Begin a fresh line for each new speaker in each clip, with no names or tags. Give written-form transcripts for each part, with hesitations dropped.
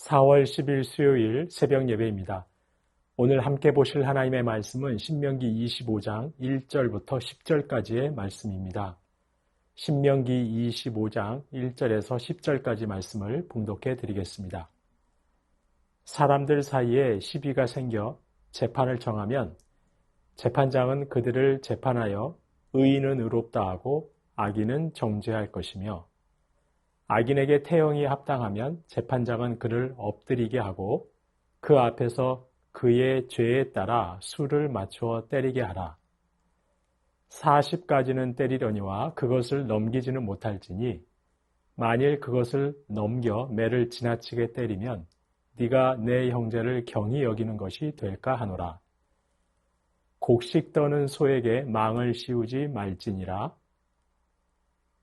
4월 10일 수요일 새벽 예배입니다. 오늘 함께 보실 하나님의 말씀은 신명기 25장 1절부터 10절까지의 말씀입니다. 신명기 25장 1절에서 10절까지 말씀을 봉독해 드리겠습니다. 사람들 사이에 시비가 생겨 재판을 정하면 재판장은 그들을 재판하여 의인은 의롭다 하고 악인은 정죄할 것이며 악인에게 태형이 합당하면 재판장은 그를 엎드리게 하고 그 앞에서 그의 죄에 따라 수를 맞추어 때리게 하라. 40가지는 때리려니와 그것을 넘기지는 못할지니 만일 그것을 넘겨 매를 지나치게 때리면 네가 내 형제를 경히 여기는 것이 될까 하노라. 곡식 떠는 소에게 망을 씌우지 말지니라.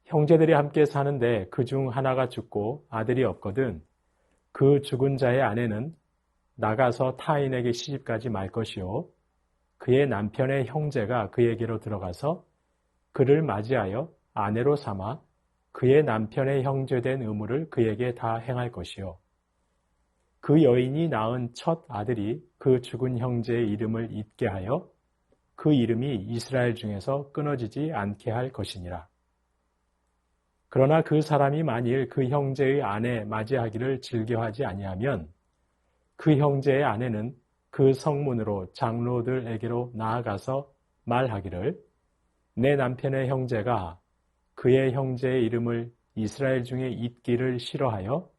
형제들이 함께 사는데 그중 하나가 죽고 아들이 없거든 그 죽은 자의 아내는 나가서 타인에게 시집가지 말 것이요 그의 남편의 형제가 그에게로 들어가서 그를 맞이하여 아내로 삼아 그의 남편의 형제된 의무를 그에게 다 행할 것이요 그 여인이 낳은 첫 아들이 그 죽은 형제의 이름을 잊게 하여 그 이름이 이스라엘 중에서 끊어지지 않게 할 것이니라. 그러나 그 사람이 만일 그 형제의 아내 맞이하기를 즐겨하지 아니하면 그 형제의 아내는 그 성문으로 장로들에게로 나아가서 말하기를 내 남편의 형제가 그의 형제의 이름을 이스라엘 중에 잊기를 싫어하여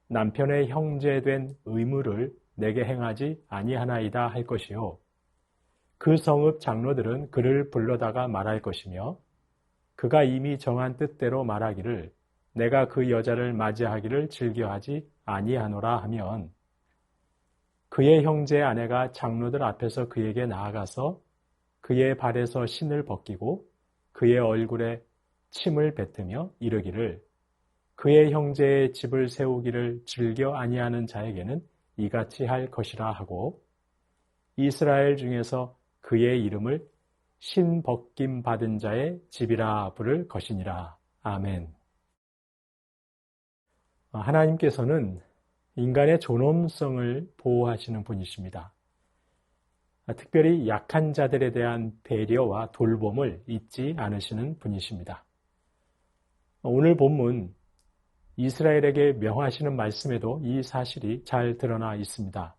남편의 형제된 의무를 내게 행하지 아니하나이다 할 것이요 그 성읍 장로들은 그를 불러다가 말할 것이며 그가 이미 정한 뜻대로 말하기를 내가 그 여자를 맞이하기를 즐겨하지 아니하노라 하면 그의 형제의 아내가 장로들 앞에서 그에게 나아가서 그의 발에서 신을 벗기고 그의 얼굴에 침을 뱉으며 이르기를 그의 형제의 집을 세우기를 즐겨 아니하는 자에게는 이같이 할 것이라 하고 이스라엘 중에서 그의 이름을 신 벗김 받은 자의 집이라 부를 것이니라. 아멘. 하나님께서는 인간의 존엄성을 보호하시는 분이십니다. 특별히 약한 자들에 대한 배려와 돌봄을 잊지 않으시는 분이십니다. 오늘 본문 이스라엘에게 명하시는 말씀에도 이 사실이 잘 드러나 있습니다.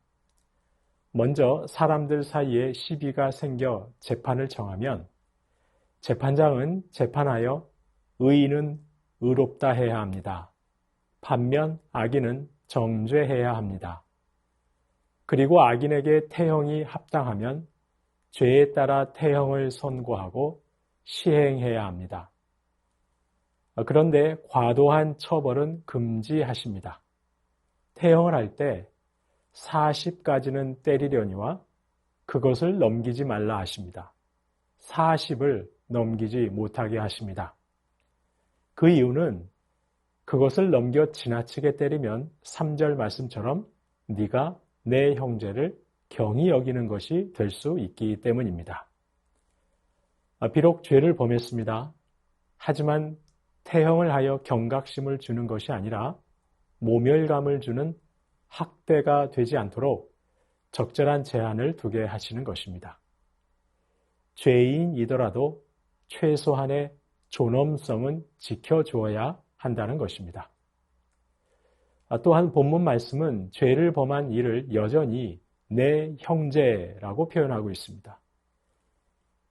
먼저 사람들 사이에 시비가 생겨 재판을 정하면 재판장은 재판하여 의인은 의롭다 해야 합니다. 반면 악인은 정죄해야 합니다. 그리고 악인에게 태형이 합당하면 죄에 따라 태형을 선고하고 시행해야 합니다. 그런데 과도한 처벌은 금지하십니다. 태형을 할 때 40가지는 때리려니와 그것을 넘기지 말라 하십니다. 40을 넘기지 못하게 하십니다. 그 이유는 그것을 넘겨 지나치게 때리면 3절 말씀처럼 네가 내 형제를 경히 여기는 것이 될 수 있기 때문입니다. 비록 죄를 범했습니다. 하지만 태형을 하여 경각심을 주는 것이 아니라 모멸감을 주는 학대가 되지 않도록 적절한 제한을 두게 하시는 것입니다. 죄인이더라도 최소한의 존엄성은 지켜주어야 한다는 것입니다. 또한 본문 말씀은 죄를 범한 이를 여전히 내 형제라고 표현하고 있습니다.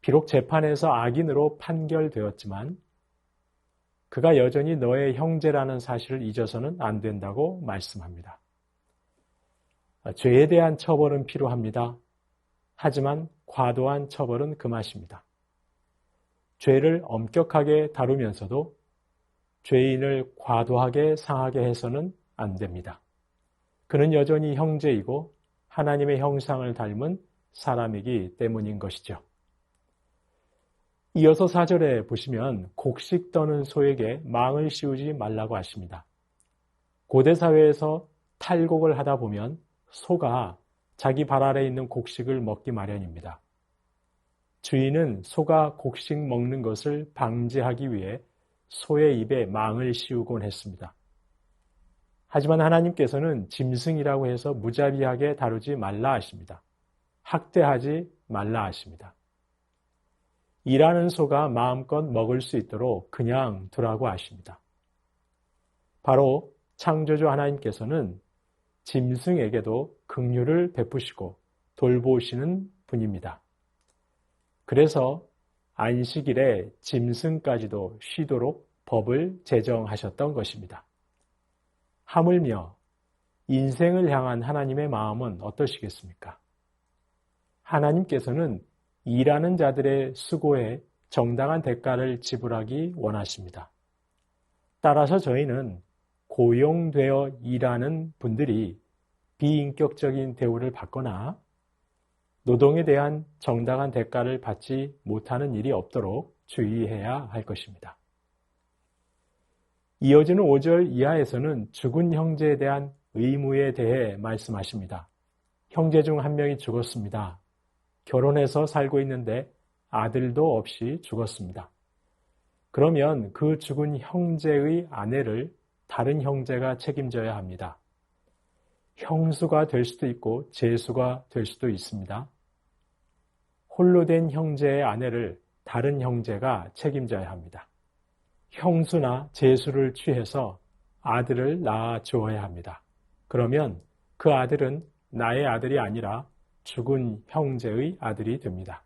비록 재판에서 악인으로 판결되었지만 그가 여전히 너의 형제라는 사실을 잊어서는 안 된다고 말씀합니다. 죄에 대한 처벌은 필요합니다. 하지만 과도한 처벌은 금하십니다. 죄를 엄격하게 다루면서도 죄인을 과도하게 상하게 해서는 안 됩니다. 그는 여전히 형제이고 하나님의 형상을 닮은 사람이기 때문인 것이죠. 이어서 4절에 보시면 곡식 떠는 소에게 망을 씌우지 말라고 하십니다. 고대 사회에서 탈곡을 하다 보면 소가 자기 발 아래에 있는 곡식을 먹기 마련입니다. 주인은 소가 곡식 먹는 것을 방지하기 위해 소의 입에 망을 씌우곤 했습니다. 하지만 하나님께서는 짐승이라고 해서 무자비하게 다루지 말라 하십니다. 학대하지 말라 하십니다. 일하는 소가 마음껏 먹을 수 있도록 그냥 두라고 하십니다. 바로 창조주 하나님께서는 짐승에게도 긍휼을 베푸시고 돌보시는 분입니다. 그래서 안식일에 짐승까지도 쉬도록 법을 제정하셨던 것입니다. 하물며 인생을 향한 하나님의 마음은 어떠시겠습니까? 하나님께서는 일하는 자들의 수고에 정당한 대가를 지불하기 원하십니다. 따라서 저희는 고용되어 일하는 분들이 비인격적인 대우를 받거나 노동에 대한 정당한 대가를 받지 못하는 일이 없도록 주의해야 할 것입니다. 이어지는 5절 이하에서는 죽은 형제에 대한 의무에 대해 말씀하십니다. 형제 중 한 명이 죽었습니다. 결혼해서 살고 있는데 아들도 없이 죽었습니다. 그러면 그 죽은 형제의 아내를 다른 형제가 책임져야 합니다. 형수가 될 수도 있고 제수가 될 수도 있습니다. 홀로 된 형제의 아내를 다른 형제가 책임져야 합니다. 형수나 제수를 취해서 아들을 낳아 주어야 합니다. 그러면 그 아들은 나의 아들이 아니라 죽은 형제의 아들이 됩니다.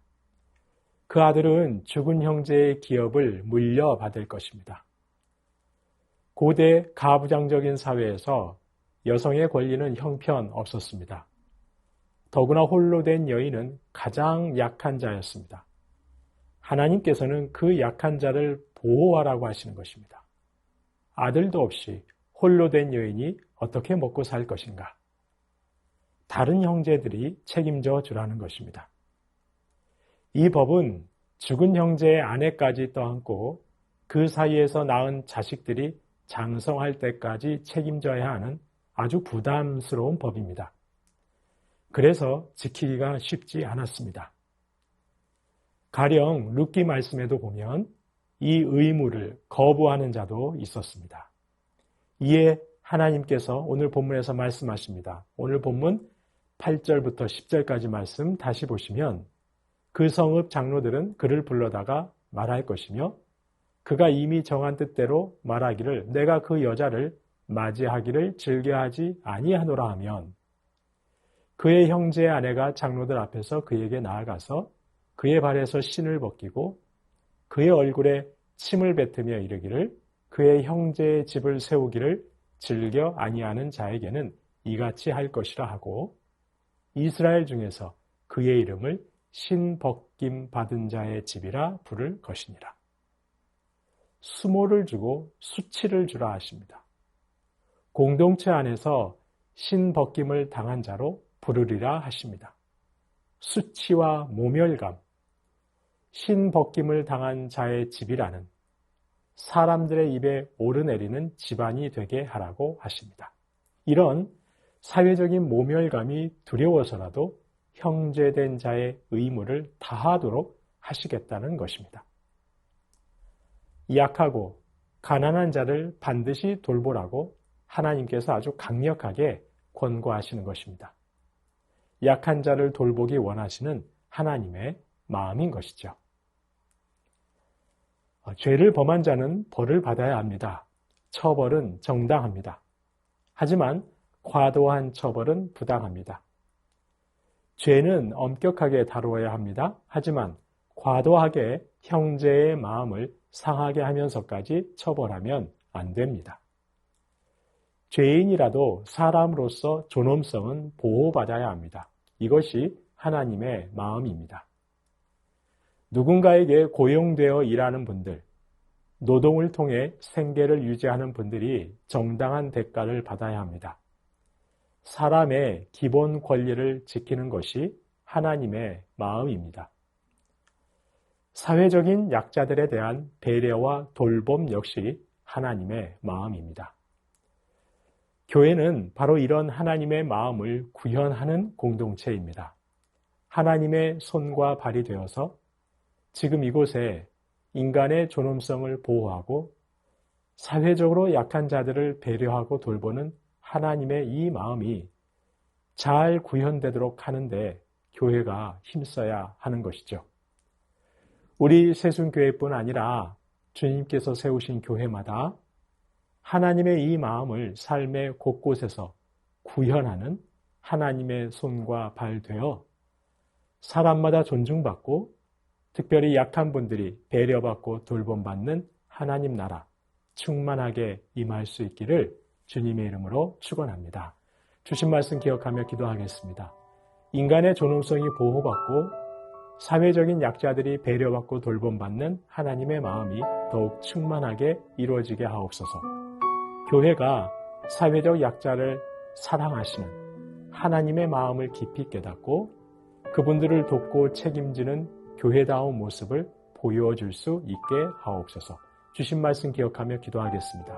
그 아들은 죽은 형제의 기업을 물려받을 것입니다. 고대 가부장적인 사회에서 여성의 권리는 형편없었습니다. 더구나 홀로 된 여인은 가장 약한 자였습니다. 하나님께서는 그 약한 자를 보호하라고 하시는 것입니다. 아들도 없이 홀로 된 여인이 어떻게 먹고 살 것인가? 다른 형제들이 책임져 주라는 것입니다. 이 법은 죽은 형제의 아내까지 떠안고 그 사이에서 낳은 자식들이 장성할 때까지 책임져야 하는 아주 부담스러운 법입니다. 그래서 지키기가 쉽지 않았습니다. 가령 룻기 말씀에도 보면 이 의무를 거부하는 자도 있었습니다. 이에 하나님께서 오늘 본문에서 말씀하십니다. 오늘 본문 8절부터 10절까지 말씀 다시 보시면 그 성읍 장로들은 그를 불러다가 말할 것이며 그가 이미 정한 뜻대로 말하기를 내가 그 여자를 맞이하기를 즐겨하지 아니하노라 하면 그의 형제의 아내가 장로들 앞에서 그에게 나아가서 그의 발에서 신을 벗기고 그의 얼굴에 침을 뱉으며 이르기를 그의 형제의 집을 세우기를 즐겨 아니하는 자에게는 이같이 할 것이라 하고 이스라엘 중에서 그의 이름을 신벗김 받은 자의 집이라 부를 것이니라. 수모를 주고 수치를 주라 하십니다. 공동체 안에서 신벗김을 당한 자로 부르리라 하십니다. 수치와 모멸감, 신벗김을 당한 자의 집이라는 사람들의 입에 오르내리는 집안이 되게 하라고 하십니다. 이런 사회적인 모멸감이 두려워서라도 형제된 자의 의무를 다하도록 하시겠다는 것입니다. 약하고 가난한 자를 반드시 돌보라고 하나님께서 아주 강력하게 권고하시는 것입니다. 약한 자를 돌보기 원하시는 하나님의 마음인 것이죠. 죄를 범한 자는 벌을 받아야 합니다. 처벌은 정당합니다. 하지만 과도한 처벌은 부당합니다. 죄는 엄격하게 다루어야 합니다. 하지만 과도하게 형제의 마음을 상하게 하면서까지 처벌하면 안 됩니다. 죄인이라도 사람으로서 존엄성은 보호받아야 합니다. 이것이 하나님의 마음입니다. 누군가에게 고용되어 일하는 분들, 노동을 통해 생계를 유지하는 분들이 정당한 대가를 받아야 합니다. 사람의 기본 권리를 지키는 것이 하나님의 마음입니다. 사회적인 약자들에 대한 배려와 돌봄 역시 하나님의 마음입니다. 교회는 바로 이런 하나님의 마음을 구현하는 공동체입니다. 하나님의 손과 발이 되어서 지금 이곳에 인간의 존엄성을 보호하고 사회적으로 약한 자들을 배려하고 돌보는 하나님의 이 마음이 잘 구현되도록 하는데 교회가 힘써야 하는 것이죠. 우리 새순교회뿐 아니라 주님께서 세우신 교회마다 하나님의 이 마음을 삶의 곳곳에서 구현하는 하나님의 손과 발 되어 사람마다 존중받고 특별히 약한 분들이 배려받고 돌봄받는 하나님 나라 충만하게 임할 수 있기를 주님의 이름으로 축원합니다. 주신 말씀 기억하며 기도하겠습니다. 인간의 존엄성이 보호받고 사회적인 약자들이 배려받고 돌봄받는 하나님의 마음이 더욱 충만하게 이루어지게 하옵소서. 교회가 사회적 약자를 사랑하시는 하나님의 마음을 깊이 깨닫고 그분들을 돕고 책임지는 교회다운 모습을 보여줄 수 있게 하옵소서. 주신 말씀 기억하며 기도하겠습니다.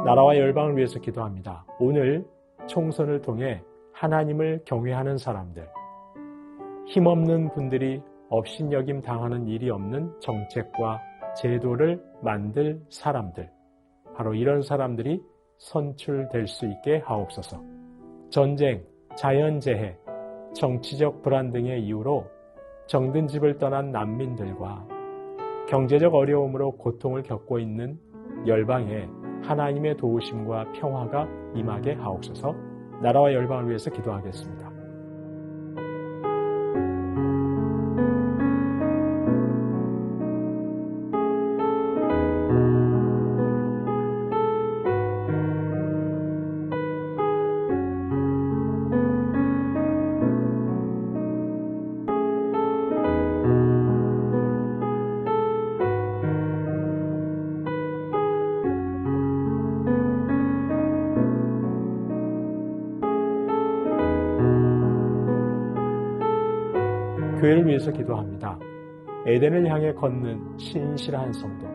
나라와 열방을 위해서 기도합니다. 오늘 총선을 통해 하나님을 경외하는 사람들, 힘없는 분들이 업신여김 당하는 일이 없는 정책과 제도를 만들 사람들, 바로 이런 사람들이 선출될 수 있게 하옵소서. 전쟁, 자연재해, 정치적 불안 등의 이유로 정든 집을 떠난 난민들과 경제적 어려움으로 고통을 겪고 있는 열방에 하나님의 도우심과 평화가 임하게 하옵소서. 나라와 열방을 위해서 기도하겠습니다. 교회를 위해서 기도합니다. 에덴을 향해 걷는 신실한 성도,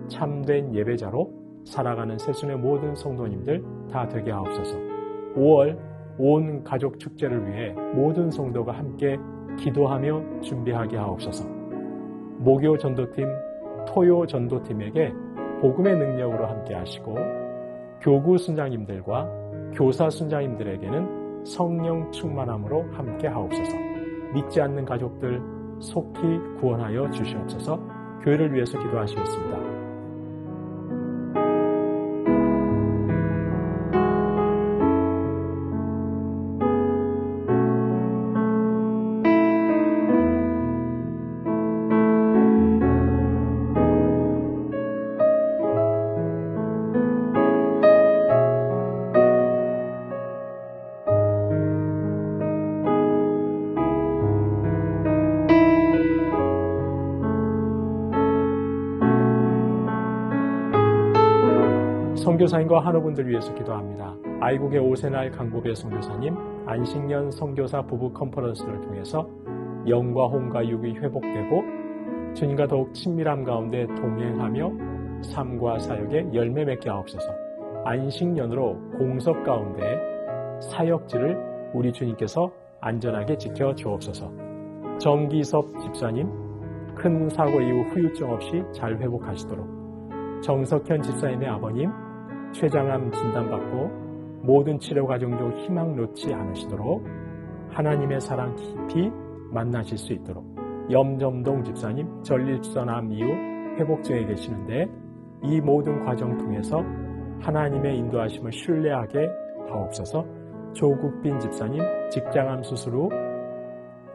참된 예배자로 살아가는 새순의 모든 성도님들 다 되게 하옵소서. 5월 온 가족 축제를 위해 모든 성도가 함께 기도하며 준비하게 하옵소서. 목요 전도팀, 토요 전도팀에게 복음의 능력으로 함께 하시고 교구 순장님들과 교사 순장님들에게는 성령 충만함으로 함께 하옵소서. 믿지 않는 가족들 속히 구원하여 주시옵소서. 교회를 위해서 기도하시겠습니다. 선교사님과 한우분들 위해서 기도합니다. 아이국의 오세날 강보배 선교사님, 안식년 선교사 부부 컨퍼런스를 통해서 영과 혼과 육이 회복되고 주님과 더욱 친밀함 가운데 동행하며 삶과 사역에 열매 맺게 하옵소서. 안식년으로 공석 가운데 사역지를 우리 주님께서 안전하게 지켜 주옵소서. 정기섭 집사님, 큰 사고 이후 후유증 없이 잘 회복하시도록. 정석현 집사님의 아버님, 췌장암 진단받고 모든 치료 과정 중 희망 놓지 않으시도록 하나님의 사랑 깊이 만나실 수 있도록. 염점동 집사님, 전립선암 이후 회복 중에 계시는데 이 모든 과정 통해서 하나님의 인도하심을 신뢰하게 하옵소서. 조국빈 집사님, 직장암 수술 후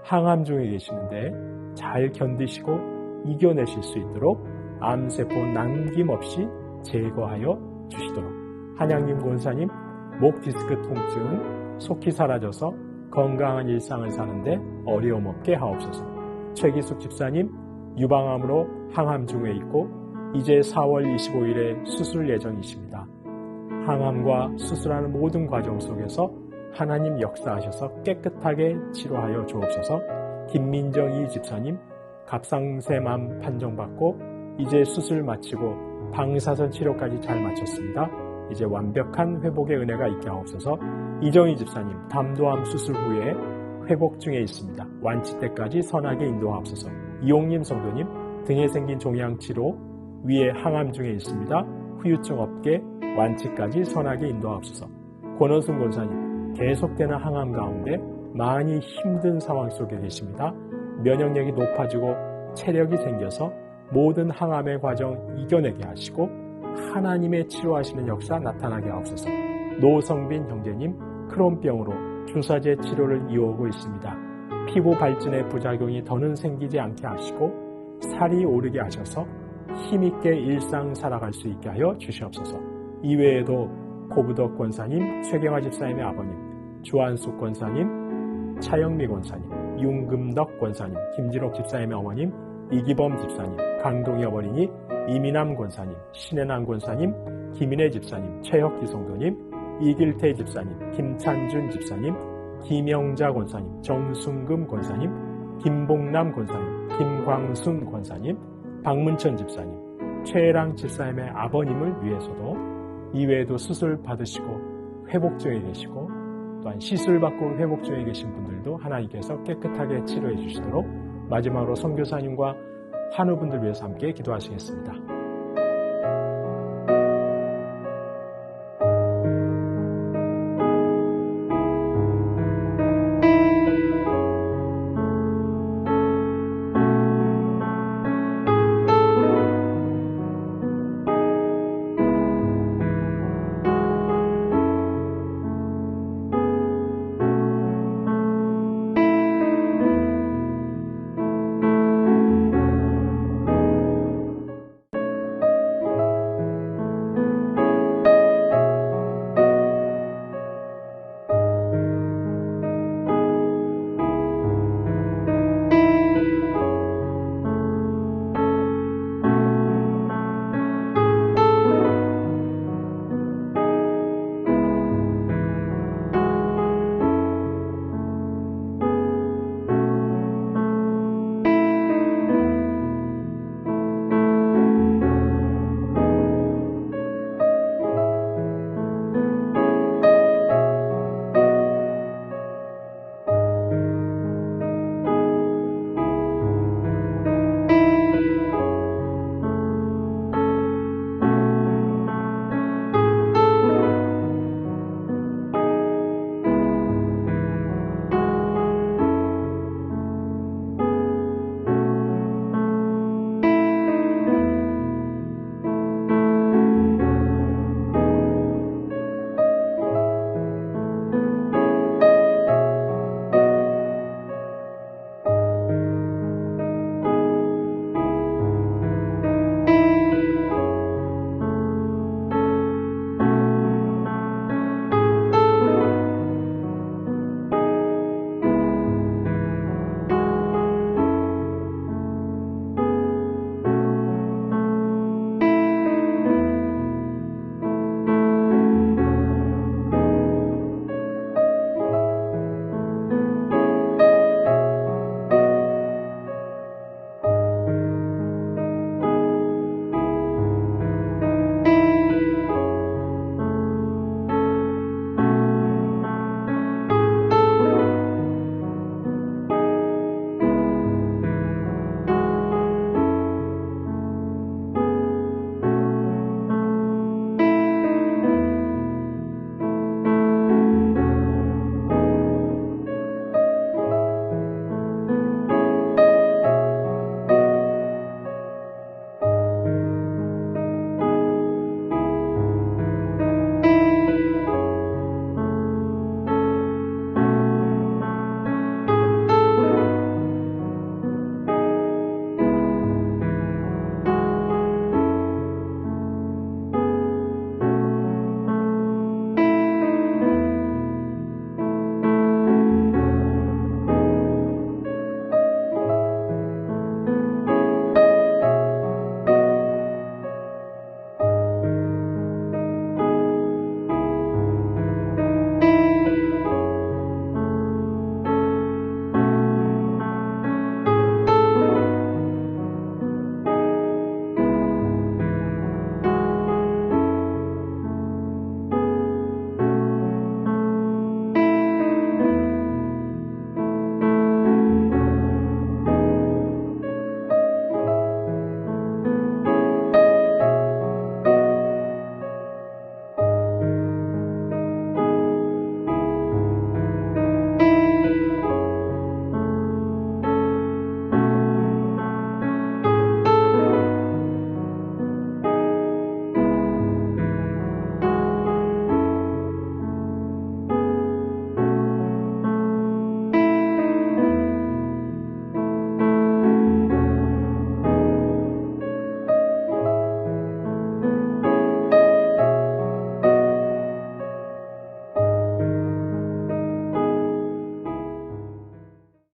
항암 중에 계시는데 잘 견디시고 이겨내실 수 있도록 암세포 남김없이 제거하여 주시도록. 한양님 권사님, 목 디스크 통증은 속히 사라져서 건강한 일상을 사는데 어려움 없게 하옵소서. 최기숙 집사님, 유방암으로 항암 중에 있고 이제 4월 25일에 수술 예정이십니다. 항암과 수술하는 모든 과정 속에서 하나님 역사하셔서 깨끗하게 치료하여 주옵소서. 김민정 이 집사님 갑상샘암 판정받고 이제 수술 마치고 방사선 치료까지 잘 마쳤습니다. 이제 완벽한 회복의 은혜가 있게 하옵소서. 이정희 집사님 담도암 수술 후에 회복 중에 있습니다. 완치 때까지 선하게 인도하옵소서. 이용림 성도님 등에 생긴 종양 치료 위에 항암 중에 있습니다. 후유증 없게 완치까지 선하게 인도하옵소서. 권원순 권사님 계속되는 항암 가운데 많이 힘든 상황 속에 계십니다. 면역력이 높아지고 체력이 생겨서 모든 항암의 과정 이겨내게 하시고 하나님의 치료하시는 역사 나타나게 하옵소서. 노성빈 형제님 크론병으로 주사제 치료를 이어오고 있습니다. 피부 발진의 부작용이 더는 생기지 않게 하시고 살이 오르게 하셔서 힘있게 일상 살아갈 수 있게 하여 주시옵소서. 이외에도 고부덕 권사님, 최경화 집사님의 아버님, 주한숙 권사님, 차영미 권사님, 윤금덕 권사님, 김진옥 집사님의 어머님, 이기범 집사님, 강동희 어머니, 이민남 권사님, 신혜남 권사님, 김인혜 집사님, 최혁기 성도님, 이길태 집사님, 김찬준 집사님, 김영자 권사님, 정순금 권사님, 김봉남 권사님, 김광순 권사님, 박문천 집사님, 최랑 집사님의 아버님을 위해서도 이외에도 수술 받으시고 회복 중에 계시고 또한 시술 받고 회복 중에 계신 분들도 하나님께서 깨끗하게 치료해 주시도록 마지막으로 선교사님과 환우분들 위해서 함께 기도하시겠습니다.